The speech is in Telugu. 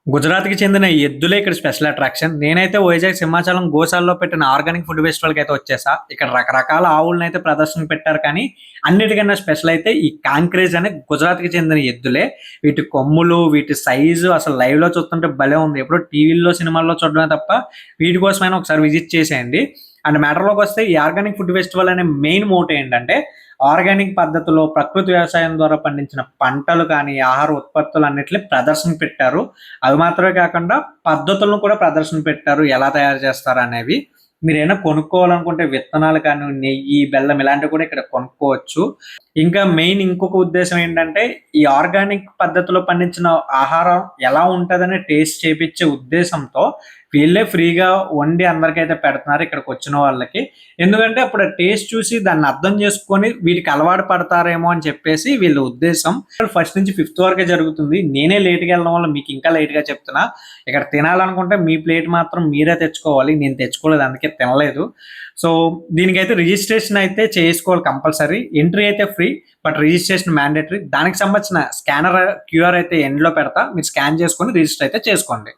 గుజరాత్‌కి చెందిన ఎద్దులే ఇక్కడ స్పెషల్ అట్రాక్షన్. నేనైతే వైజాగ్ సింహాచలం గోశాలలో పెట్టిన ఆర్గానిక్ ఫుడ్ ఫెస్టివల్‌కైతే వచ్చేసా. ఇక్కడ రకరకాల ఆవులనైతే ప్రదర్శనకు పెట్టారు కానీ, అన్నిటికన్నా స్పెషల్ అయితే ఈ కాంక్రేజ్ అనే గుజరాత్‌కి చెందిన ఎద్దులే. వీటి కొమ్ములు, వీటి సైజు అసలు లైవ్‌లో చూస్తుంటే భలే ఉంది. ఎప్పుడో టీవీల్లో, సినిమాల్లో చూడడమే తప్ప వీటి కోసమైనా ఒకసారి విజిట్ చేసేయండి. అండ్ మ్యాటర్‌లోకొస్తే ఈ ఆర్గానిక్ ఫుడ్ ఫెస్టివల్ అనే మెయిన్ మోటో ఏంటంటే, ఆర్గానిక్ పద్ధతిలో ప్రకృతి వ్యవసాయం ద్వారా పండించిన పంటలు కానీ, ఆహార ఉత్పత్తులన్నిటిని ప్రదర్శనకు పెట్టారు. అవి మాత్రమే కాకుండా పద్ధతులను కూడా ప్రదర్శన పెట్టారు. ఎలా తయారు చేస్తారనేవి. మీరేమైనా కొనుక్కోవాలనుకుంటే విత్తనాలు కానీ, నెయ్యి, బెల్లం ఇలాంటివి కూడా ఇక్కడ కొనుక్కోవచ్చు. ఇంకా మెయిన్ ఇంకొక ఉద్దేశ్యం ఏంటంటే, ఈ ఆర్గానిక్ పద్ధతిలో పండించిన ఆహారం ఎలా ఉంటదని టేస్ట్ చేపిచ్చే ఉద్దేశంతో వీళ్ళే ఫ్రీగా వండి అందరికైతే పెడుతున్నారు ఇక్కడికొచ్చిన వాళ్ళకి. ఎందుకంటే అప్పుడు ఆ టేస్ట్ చూసి దాన్ని అర్థం చేసుకొని వీటికి అలవాటు పడతారేమో అని చెప్పేసి వీళ్ళ ఉద్దేశం. ఫస్ట్ నుంచి ఫిఫ్త్ వరకే జరుగుతుంది. నేనే లేట్‌గా వెళ్ళడం వల్ల మీకు ఇంకా లేట్‌గా చెప్తున్నా. ఇక్కడ తినాలనుకుంటే మీ ప్లేట్ మాత్రం మీరే తెచ్చుకోవాలి. నేను తెచ్చుకోలేదు అందుకే తినలేదు. సో, దీనికైతే రిజిస్ట్రేషన్ అయితే చేసుకోవాలి కంపల్సరీ. ఎంట్రీ అయితే ఫ్రీ. But registration mandatory. దానికి సంబంధించిన స్కానర్, క్యూఆర్ అయితే ఎండ్‌లో పెడతా. మీరు స్కాన్ చేసుకొని రిజిస్టర్ అయితే చేసుకోండి.